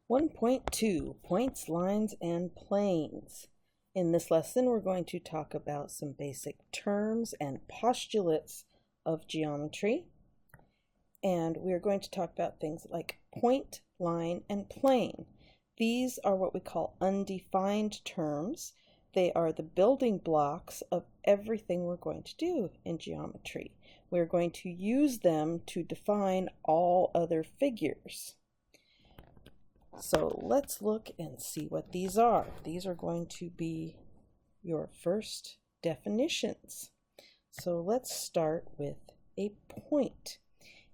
1.2 Points, Lines, and Planes. In this lesson, we're going to talk about some basic terms and postulates of geometry. And we are going to talk about things like point, line, and plane. These are what we call undefined terms. They are the building blocks of everything we're going to do in geometry. We're going to use them to define all other figures. So let's look and see what these are. These are going to be your first definitions. So let's start with a point.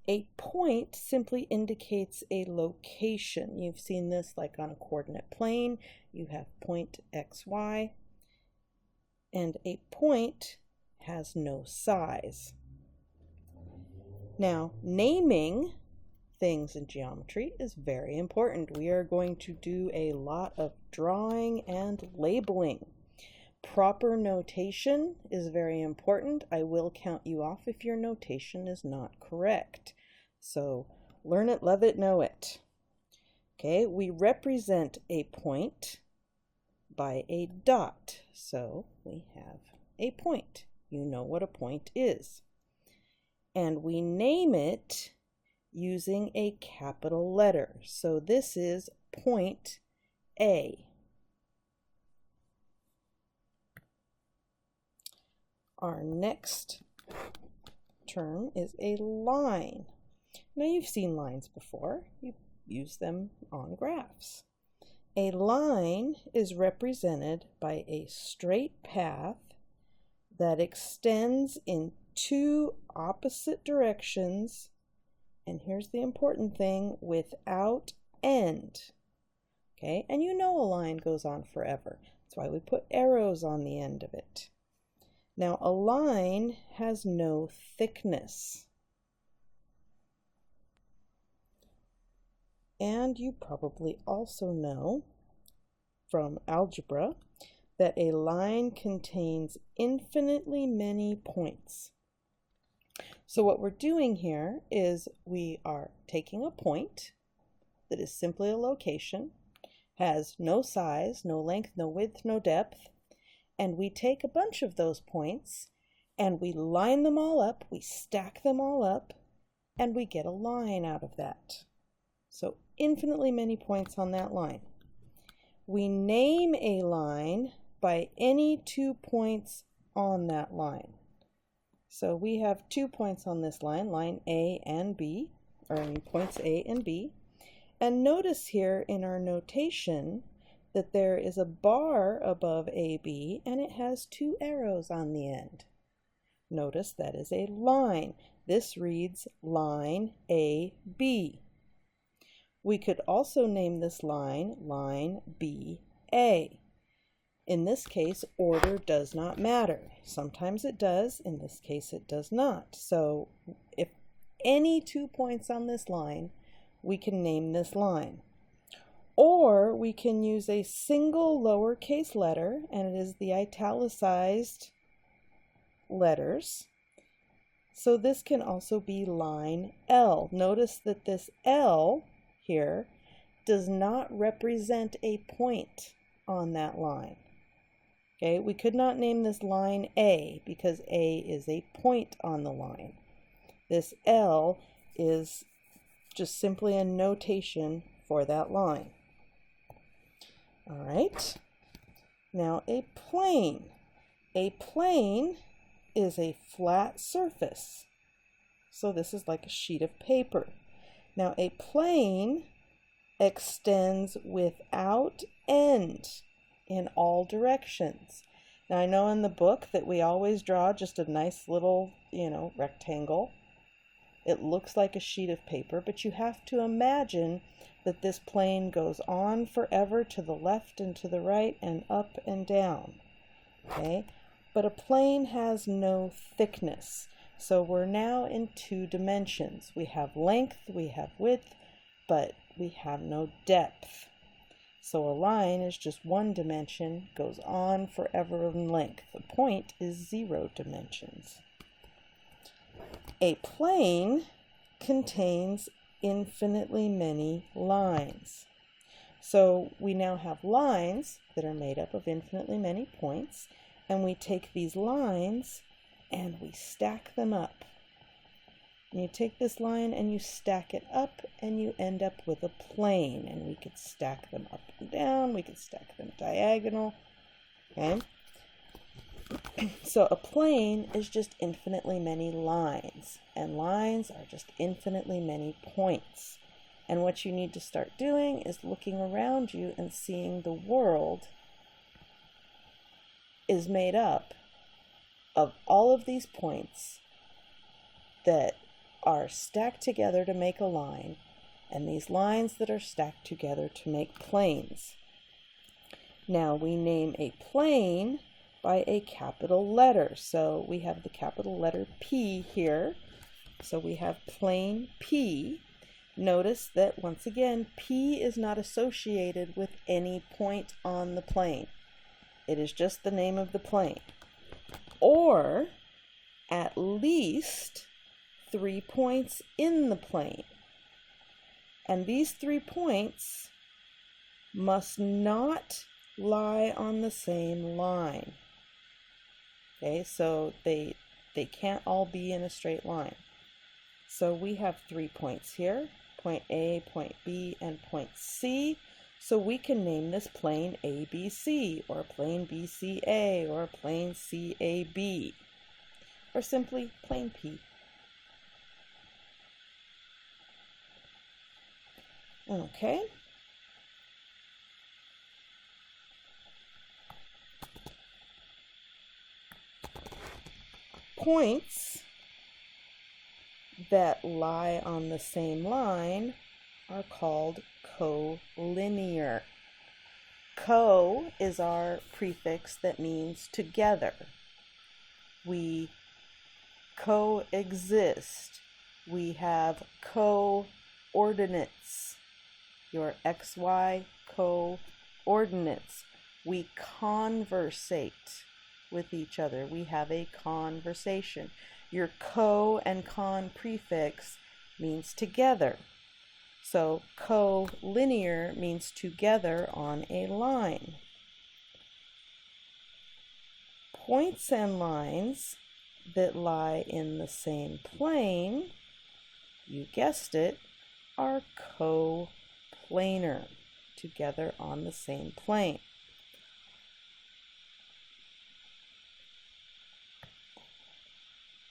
A point simply indicates a location. You've seen this like on a coordinate plane. You have point XY. And a point has no size. Now, naming things in geometry is very important. We are going to do a lot of drawing and labeling. Proper notation is very important. I will count you off if your notation is not correct. So learn it, love it, know it. Okay, we represent a point by a dot. So we have a point. You know what a point is. And we name it using a capital letter. So this is point A. Our next term is a line. Now you've seen lines before. You use them on graphs. A line is represented by a straight path that extends in two opposite directions, and here's the important thing, without end. Okay, and you know a line goes on forever. That's why we put arrows on the end of it. Now, a line has no thickness. And you probably also know from algebra that a line contains infinitely many points. So what we're doing here is we are taking a point that is simply a location, has no size, no length, no width, no depth, and we take a bunch of those points and we line them all up, we stack them all up, and we get a line out of that. So infinitely many points on that line. We name a line by any 2 points on that line. So we have 2 points on this line, line A and B, or points A and B. And notice here in our notation that there is a bar above AB and it has 2 arrows on the end. Notice that is a line. This reads line AB. We could also name this line, line BA. In this case, order does not matter. Sometimes it does, in this case it does not. So if any 2 points on this line, we can name this line. Or we can use a single lowercase letter, and it is the italicized letters. So this can also be line L. Notice that this L here does not represent a point on that line. Okay, we could not name this line A because A is a point on the line. This L is just simply a notation for that line. All right, now a plane. A plane is a flat surface. So this is like a sheet of paper. Now a plane extends without end in all directions. Now I know in the book that we always draw just a nice little, rectangle. It looks like a sheet of paper, but you have to imagine that this plane goes on forever to the left and to the right and up and down. Okay? But a plane has no thickness. So we're now in 2 dimensions. We have length, we have width, but we have no depth. So a line is just 1 dimension, goes on forever in length. A point is 0 dimensions. A plane contains infinitely many lines. So we now have lines that are made up of infinitely many points, and we take these lines and we stack them up. And you take this line and you stack it up, and you end up with a plane. And we could stack them up and down, we could stack them diagonal, okay? So a plane is just infinitely many lines, and lines are just infinitely many points. And what you need to start doing is looking around you and seeing the world is made up of all of these points that are stacked together to make a line, and these lines that are stacked together to make planes. Now we name a plane by a capital letter. So we have the capital letter P here. So we have plane P. Notice that once again, P is not associated with any point on the plane. It is just the name of the plane. Or at least 3 points in the plane. And these 3 points must not lie on the same line. Okay, so they can't all be in a straight line. So we have 3 points here, point A, point B, and point C. So we can name this plane ABC, or plane BCA, or plane CAB, or simply plane P. Okay. Points that lie on the same line are called collinear. Co is our prefix that means together. We coexist. We have coordinates. Your XY coordinates. We conversate with each other. We have a conversation. Your co and con prefix means together. So collinear means together on a line. Points and lines that lie in the same plane, you guessed it, are coplanar, together on the same plane.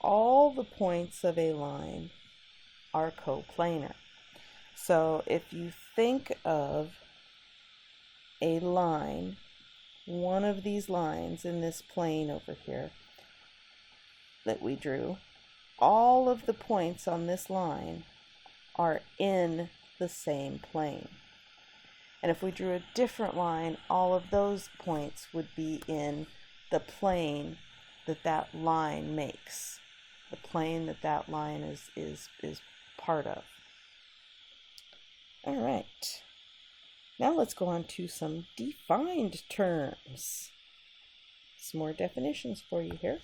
All the points of a line are coplanar. So if you think of a line, one of these lines in this plane over here that we drew, all of the points on this line are in the same plane. And if we drew a different line, all of those points would be in the plane that that line makes, the plane that that line is part of. All right, now let's go on to some defined terms. Some more definitions for you here.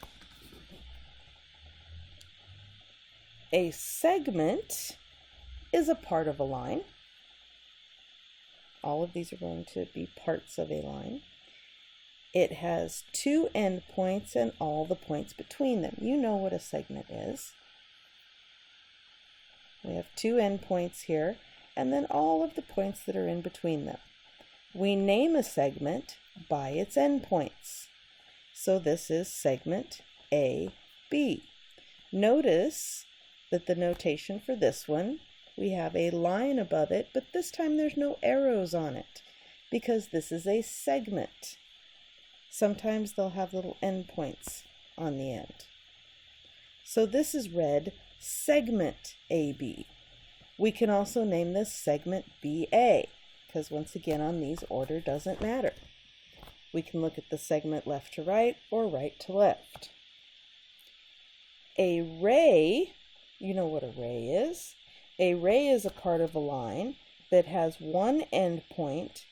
A segment is a part of a line. All of these are going to be parts of a line. It has 2 endpoints and all the points between them. You know what a segment is. We have 2 endpoints here, and then all of the points that are in between them. We name a segment by its endpoints. So this is segment AB. Notice that the notation for this one, we have a line above it, but this time there's no arrows on it because this is a segment. Sometimes they'll have little endpoints on the end. So this is read segment AB. We can also name this segment BA because once again on these order doesn't matter. We can look at the segment left to right or right to left. A ray, you know what a ray is. A ray is a part of a line that has one endpoint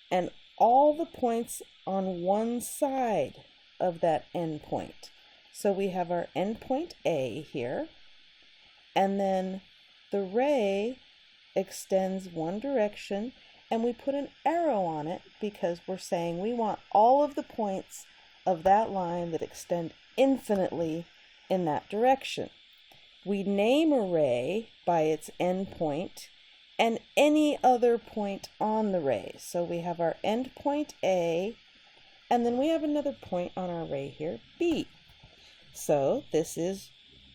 and all the points on one side of that endpoint. So we have our endpoint A here, and then the ray extends one direction and we put an arrow on it because we're saying we want all of the points of that line that extend infinitely in that direction. We name a ray by its endpoint and any other point on the ray. So we have our endpoint A, and then we have another point on our ray here, B. So this is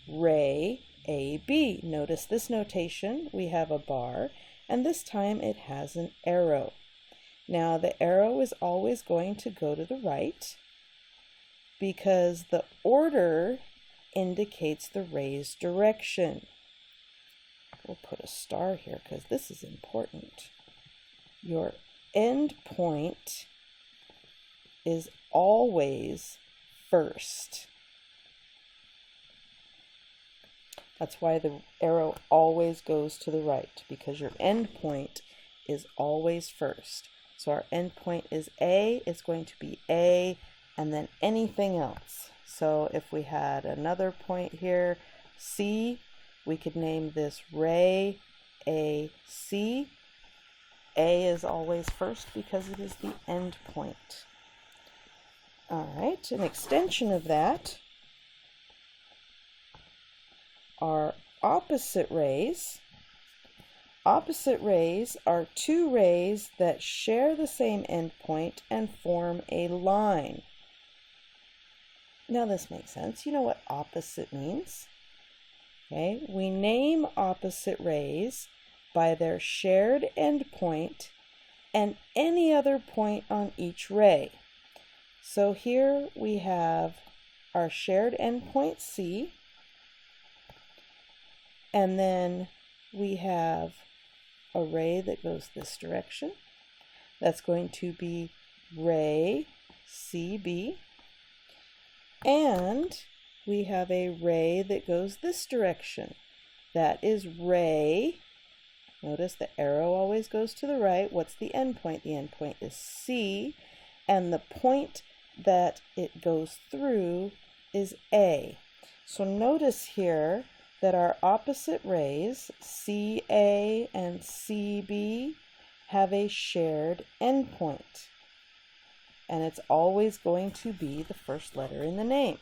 ray AB. Notice this notation. We have a bar, and this time it has an arrow. Now the arrow is always going to go to the right because the order indicates the ray's direction. We'll put a star here because this is important. Your end point is always first. That's why the arrow always goes to the right, because your end point is always first. So our end point is A, it's going to be A, and then anything else. So if we had another point here, C, we could name this ray AC. A is always first because it is the end point. All right, an extension of that are opposite rays. Opposite rays are two rays that share the same endpoint and form a line. Now this makes sense. You know what opposite means. Okay, we name opposite rays by their shared endpoint and any other point on each ray. So here we have our shared endpoint C, and then we have a ray that goes this direction. That's going to be ray CB. And we have a ray that goes this direction. That is ray. Notice the arrow always goes to the right. What's the endpoint? The endpoint is C, and the point that it goes through is A. So notice here that our opposite rays, CA and CB, have a shared endpoint. And it's always going to be the first letter in the name.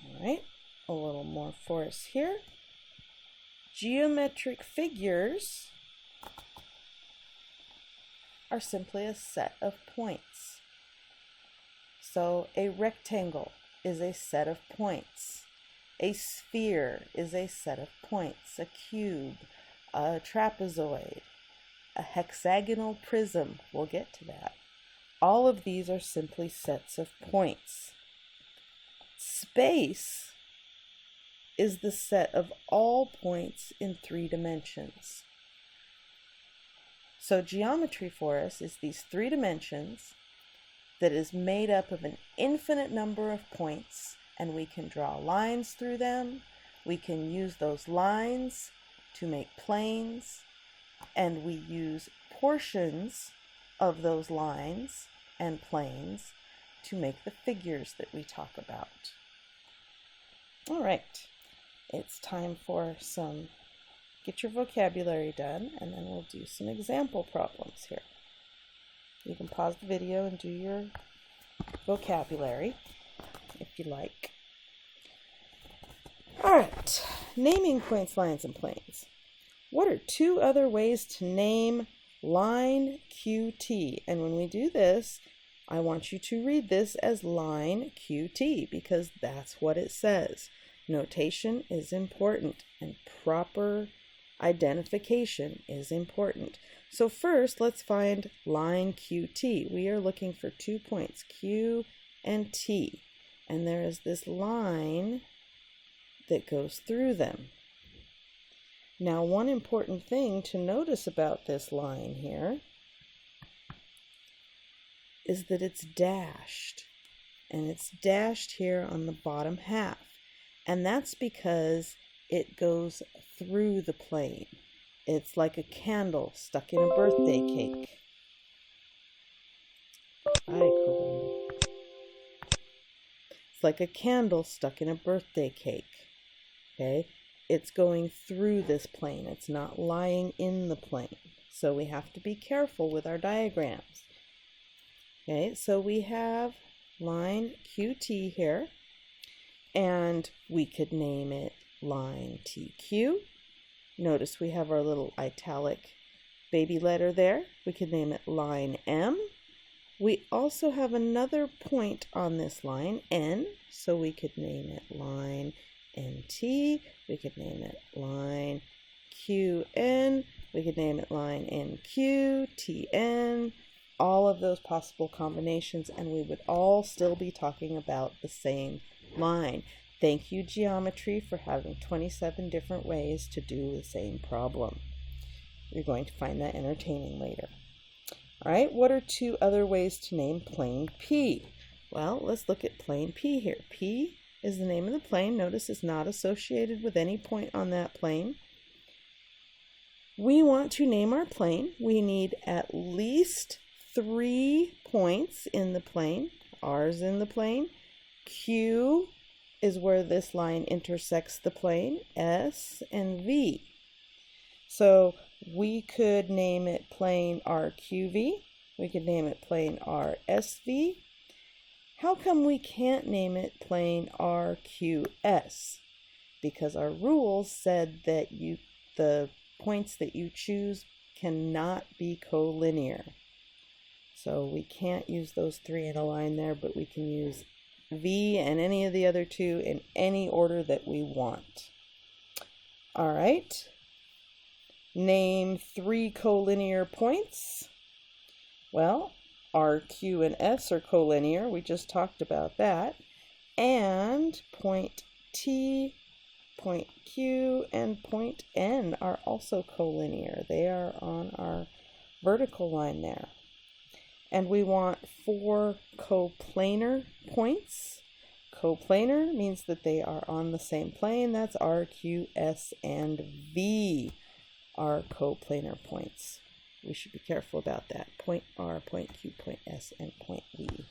All right, a little more for us here. Geometric figures are simply a set of points. So a rectangle is a set of points. A sphere is a set of points. A cube, a trapezoid, a hexagonal prism. We'll get to that. All of these are simply sets of points. Space is the set of all points in 3 dimensions. So geometry for us is these 3 dimensions that is made up of an infinite number of points, and we can draw lines through them. We can use those lines to make planes, and we use portions of those lines and planes to make the figures that we talk about. All right, it's time for get your vocabulary done, and then we'll do some example problems here. You can pause the video and do your vocabulary if you like. All right, naming points, lines, and planes. What are 2 other ways to name line QT? And when we do this, I want you to read this as line QT because that's what it says. Notation is important and proper identification is important. So first, let's find line QT. We are looking for 2 points, Q and T. And there is this line that goes through them. Now, one important thing to notice about this line here is that it's dashed. And it's dashed here on the bottom half. And that's because it goes through the plane. It's like a candle stuck in a birthday cake. It's like a candle stuck in a birthday cake. Okay? it's going through this plane. It's not lying in the plane. So we have to be careful with our diagrams. Okay, so we have line QT here, and we could name it line TQ. Notice we have our little italic baby letter there. We could name it line M. We also have another point on this line, N, so we could name it line NT. We could name it line QN. We could name it line NQ, TN, all of those possible combinations, and we would all still be talking about the same line. Thank you, geometry, for having 27 different ways to do the same problem. You're going to find that entertaining later. All right, what are two other ways to name plane P? Well, let's look at plane P here. P is the name of the plane. Notice it's not associated with any point on that plane. We want to name our plane. We need at least 3 points in the plane. R's in the plane. Q is where this line intersects the plane. S and V. So we could name it plane RQV. We could name it plane RSV. How come we can't name it plane RQS? Because our rules said that the points that you choose cannot be collinear. So we can't use those 3 in a line there, but we can use V and any of the other 2 in any order that we want. All right. Name 3 collinear points. Well, R, Q, and S are collinear. We just talked about that. And point T, point Q, and point N are also collinear. They are on our vertical line there. And we want 4 coplanar points. Coplanar means that they are on the same plane. That's R, Q, S, and V are coplanar points. We should be careful about that. Point R, point Q, point S, and point V.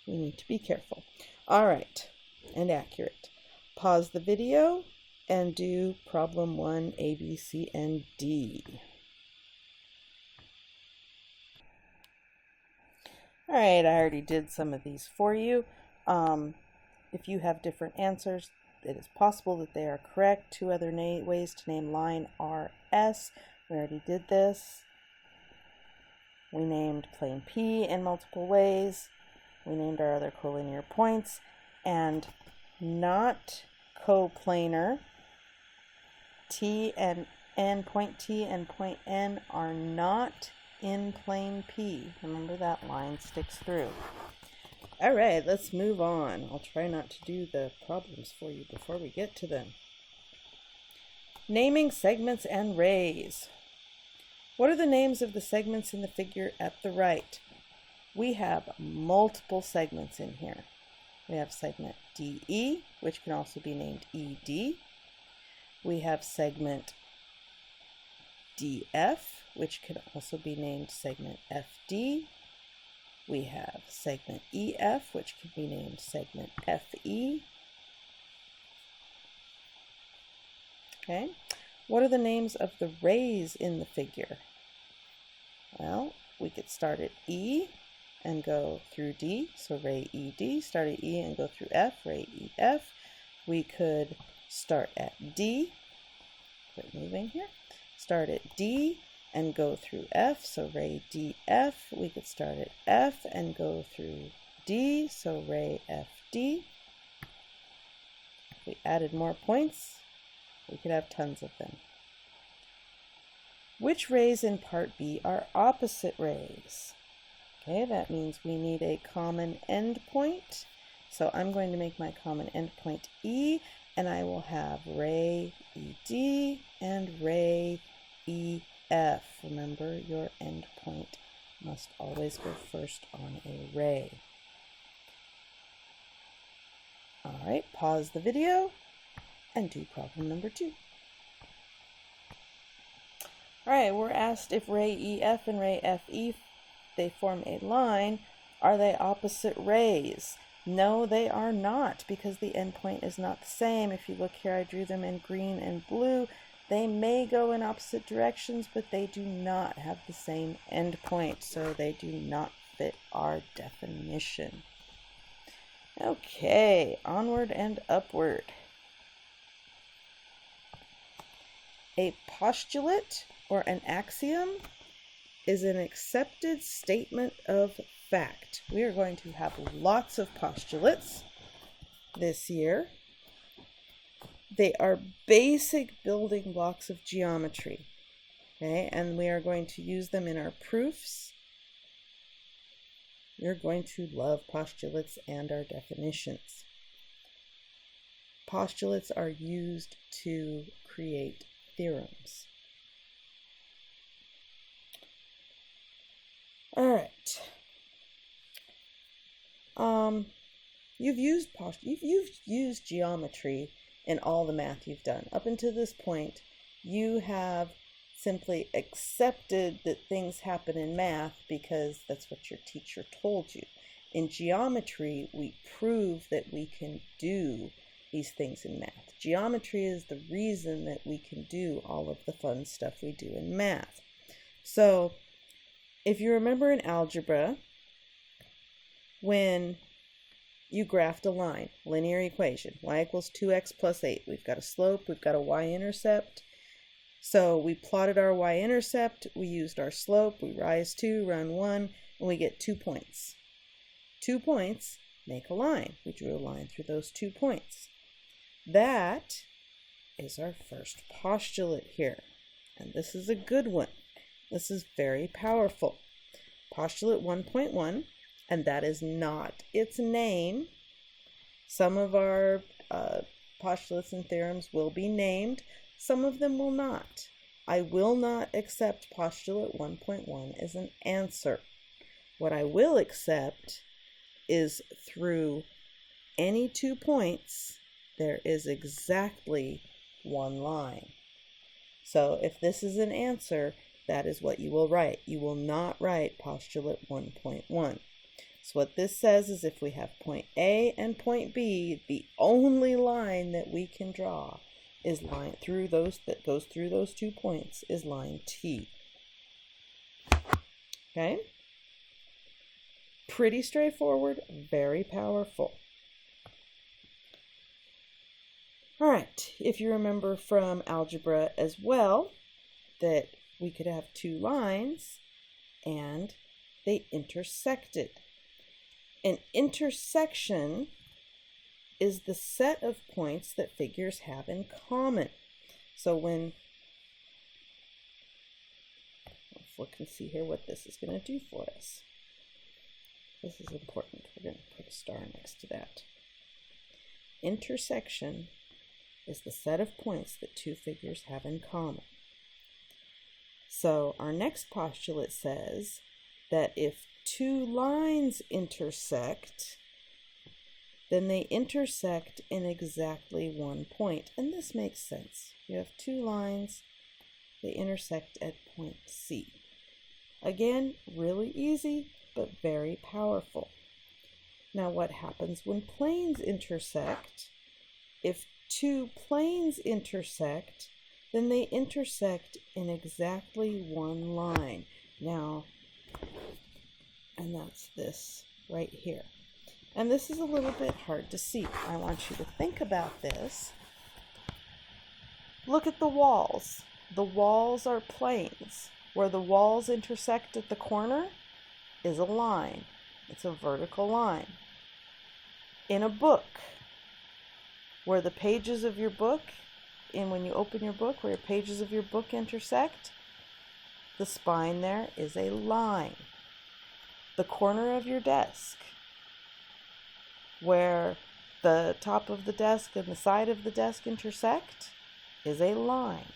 We need to be careful. All right, and accurate. Pause the video and do problem 1, A, B, C, and D. All right, I already did some of these for you. If you have different answers, it is possible that they are correct. 2 other ways to name line RS. We already did this. We named plane P in multiple ways. We named our other collinear points. And not coplanar, T and N, point T and point N are not in plane P. Remember that line sticks through. All right, let's move on. I'll try not to do the problems for you before we get to them. Naming segments and rays. What are the names of the segments in the figure at the right? We have multiple segments in here. We have segment DE, which can also be named ED. We have segment DF, which can also be named segment FD. We have segment EF, which can be named segment FE. Okay, what are the names of the rays in the figure? Well, we could start at E and go through D, so ray ED. Start at E and go through F, ray EF. We could start at D, quit moving here. Start at D and go through F, so ray DF. We could start at F and go through D, so ray FD. If we added more points, we could have tons of them. Which rays in part B are opposite rays? Okay, that means we need a common endpoint. So I'm going to make my common endpoint E, and I will have ray ED and ray EF. Remember, your endpoint must always go first on a ray. All right, pause the video and do problem number 2. All right, we're asked if ray EF and ray FE, they form a line. Are they opposite rays? No, they are not, because the endpoint is not the same. If you look here, I drew them in green and blue. They may go in opposite directions, but they do not have the same endpoint, so they do not fit our definition. Okay, onward and upward. A postulate or an axiom is an accepted statement of fact. We are going to have lots of postulates this year. They are basic building blocks of geometry, okay? And we are going to use them in our proofs. You're going to love postulates and our definitions. Postulates are used to create theorems. All right. You've used geometry in all the math you've done. Up until this point, you have simply accepted that things happen in math because that's what your teacher told you. In geometry, we prove that we can do these things in math. Geometry is the reason that we can do all of the fun stuff we do in math. So, if you remember in algebra, when you graphed a line, linear equation, y equals 2x plus 8. We've got a slope, we've got a y-intercept. So we plotted our y-intercept, we used our slope, we rise 2, run 1, and we get 2 points. 2 points make a line. We drew a line through those 2 points. That is our first postulate here. And this is a good one. This is very powerful. Postulate 1.1, and that is not its name. Some of our postulates and theorems will be named. Some of them will not. I will not accept postulate 1.1 as an answer. What I will accept is through any 2 points, there is exactly one line. So if this is an answer, that is what you will write. You will not write postulate 1.1. So what this says is if we have point A and point B, the only line that we can draw is line through those that goes through those 2 points is line T. Okay? Pretty straightforward, very powerful. All right, if you remember from algebra as well, that we could have 2 lines and they intersected. An intersection is the set of points that figures have in common. So when, let's look and see here what this is going to do for us. This is important. We're going to put a star next to that. Intersection is the set of points that 2 figures have in common. So our next postulate says that if 2 lines intersect, then they intersect in exactly 1 point. And this makes sense. You have 2 lines, they intersect at point C. Again, really easy, but very powerful. Now what happens when planes intersect? If 2 planes intersect, then they intersect in exactly 1 line. Now, and that's this right here. And this is a little bit hard to see. I want you to think about this. Look at the walls. The walls are planes. Where the walls intersect at the corner is a line. It's a vertical line. In a book, where the pages of your book, and when you open your book, where your pages of your book intersect, the spine there is a line. The corner of your desk, where the top of the desk and the side of the desk intersect, is a line.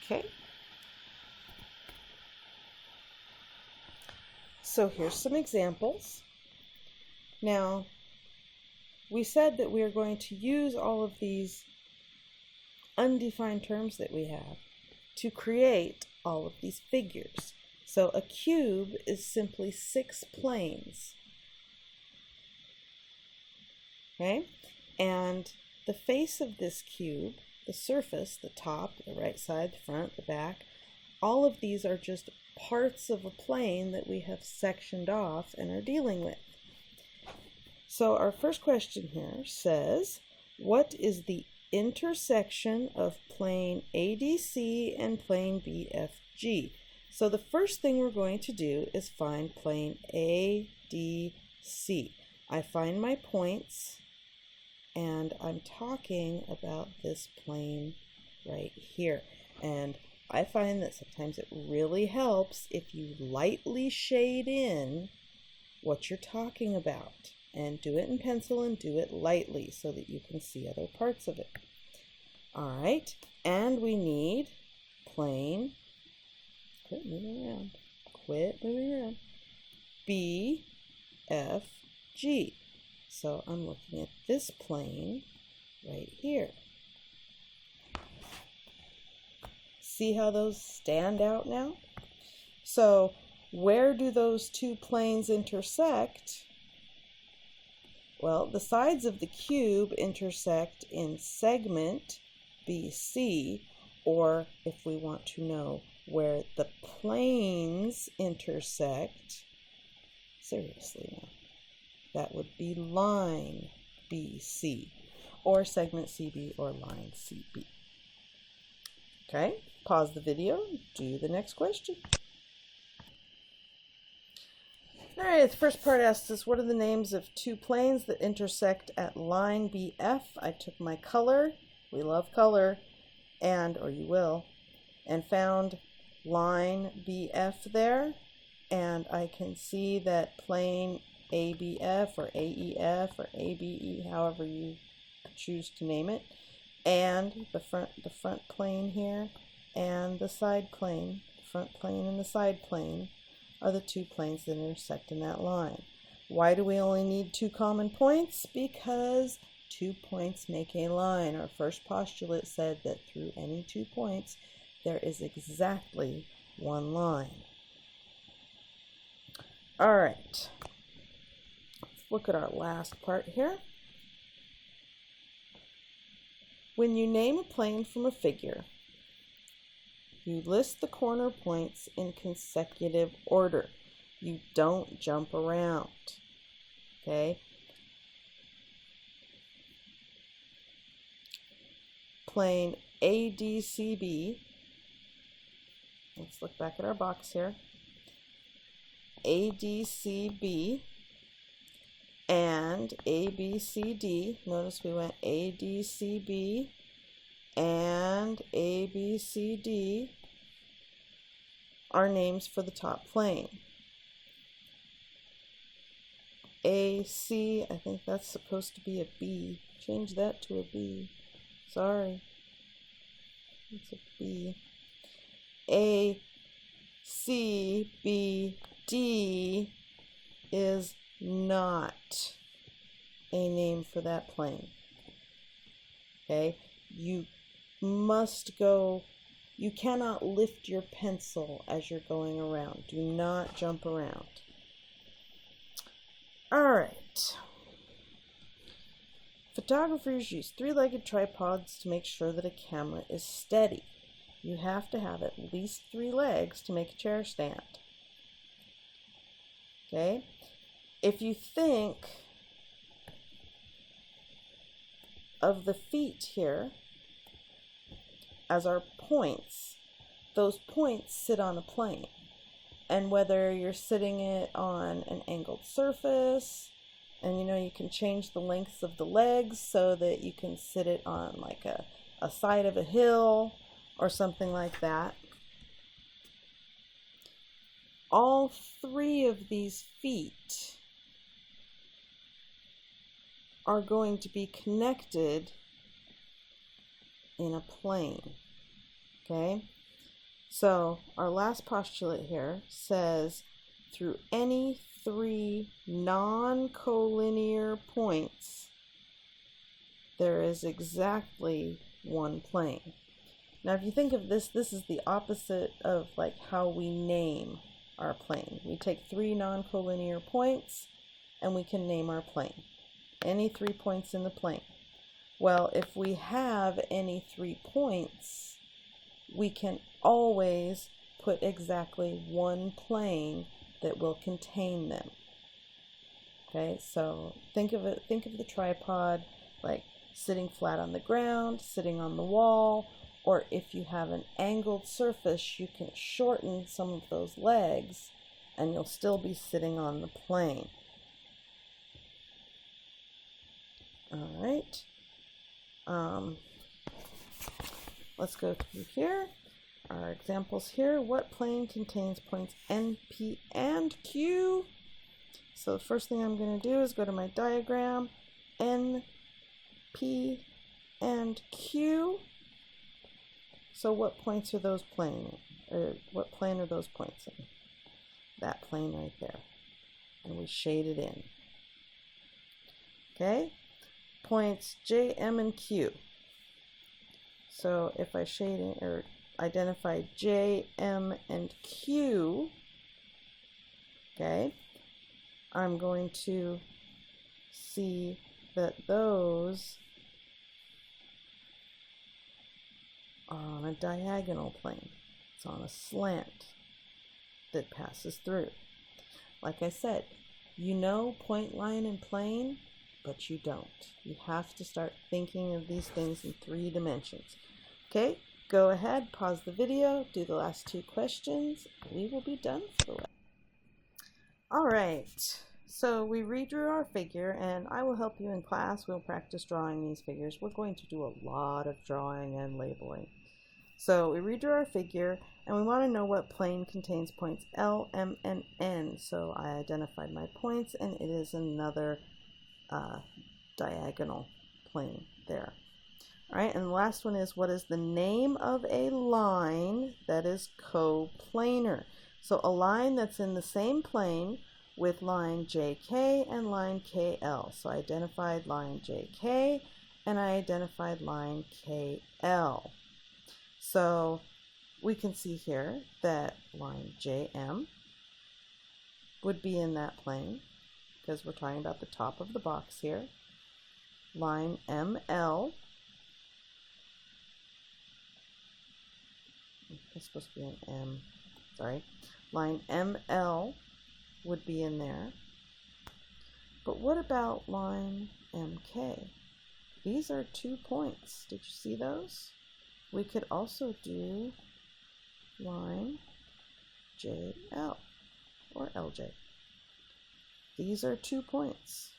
Okay. So here's some examples. Now, we said that we are going to use all of these undefined terms that we have to create all of these figures. So a cube is simply 6 planes. Okay? And the face of this cube, the surface, the top, the right side, the front, the back, all of these are just parts of a plane that we have sectioned off and are dealing with. So our first question here says, what is the intersection of plane ADC and plane BFG? So the first thing we're going to do is find plane ADC. I find my points, and I'm talking about this plane right here. And I find that sometimes it really helps if you lightly shade in what you're talking about. And do it in pencil and do it lightly so that you can see other parts of it. All right, and we need plane, quit moving around, BFG. So I'm looking at this plane right here. See how those stand out now? So where do those two planes intersect? Well, the sides of the cube intersect in segment BC, or if we want to know where the planes intersect, seriously now, that would be line BC, or segment CB, or line CB. Okay, pause the video, do the next question. All right, the first part asks us, what are the names of two planes that intersect at line BF? I took my color, we love color, or you will, and found line BF there, and I can see that plane ABF or AEF or ABE, however you choose to name it, and the front plane here, and the side plane, the front plane and the side plane, are the two planes that intersect in that line. Why do we only need two common points? Because 2 points make a line. Our first postulate said that through any 2 points, there is exactly one line. All right, let's look at our last part here. When you name a plane from a figure, you list the corner points in consecutive order. You don't jump around, okay? Plane ADCB, let's look back at our box here. ADCB and ABCD, notice we went ADCB and ABCD are names for the top plane. AC, I think that's supposed to be a B. Change that to a B. Sorry. It's a B. ACBD is not a name for that plane. Okay? You must go, you cannot lift your pencil as you're going around. Do not jump around. All right. Photographers use 3-legged tripods to make sure that a camera is steady. You have to have at least 3 legs to make a chair stand. Okay? If you think of the feet here as our points, those points sit on a plane. And whether you're sitting it on an angled surface, and you can change the lengths of the legs so that you can sit it on like a side of a hill or something like that. All 3 of these feet are going to be connected in a plane. Okay? So our last postulate here says through any 3 non-collinear points, there is exactly one plane. Now if you think of this, this is the opposite of like how we name. our plane. We take 3 non-collinear points and we can name our plane. Any 3 points in the plane. Well, if we have any 3 points, we can always put exactly one plane that will contain them. Okay, so think of the tripod like sitting flat on the ground, sitting on the wall, or if you have an angled surface, you can shorten some of those legs and you'll still be sitting on the plane. All right. Let's go through here. Our examples here. What plane contains points N, P, and Q? So the first thing I'm going to do is go to my diagram. N, P, and Q. So what points are those playing in? Or what plane are those points in? That plane right there. And we shade it in. Okay? Points J, M, and Q. So if I shade in or identify J, M, and Q, okay, I'm going to see that those are on a diagonal plane. It's on a slant that passes through. Like I said, you know point, line, and plane, but you don't. You have to start thinking of these things in 3 dimensions. Okay, go ahead, pause the video, do the last 2 questions. We will be done for the lesson. All right, so we redrew our figure, and I will help you in class. We'll practice drawing these figures. We're going to do a lot of drawing and labeling. So we redrew our figure, and we want to know what plane contains points L, M, and N. So I identified my points, and it is another diagonal plane there. All right, and the last one is, what is the name of a line that is coplanar? So a line that's in the same plane with line JK and line KL. So I identified line JK and I identified line KL. So we can see here that line JM would be in that plane because we're talking about the top of the box here. Line ML, it's supposed to be an M, sorry. Line ML would be in there. But what about line MK? These are 2 points. Did you see those? We could also do line JL or LJ. These are 2 points.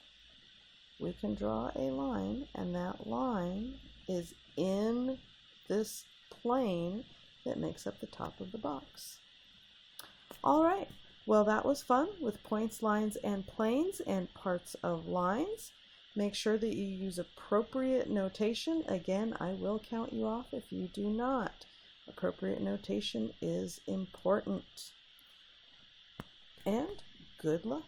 We can draw a line, and that line is in this plane that makes up the top of the box. All right, well, that was fun with points, lines, and planes and parts of lines. Make sure that you use appropriate notation. Again, I will count you off if you do not. Appropriate notation is important. And good luck.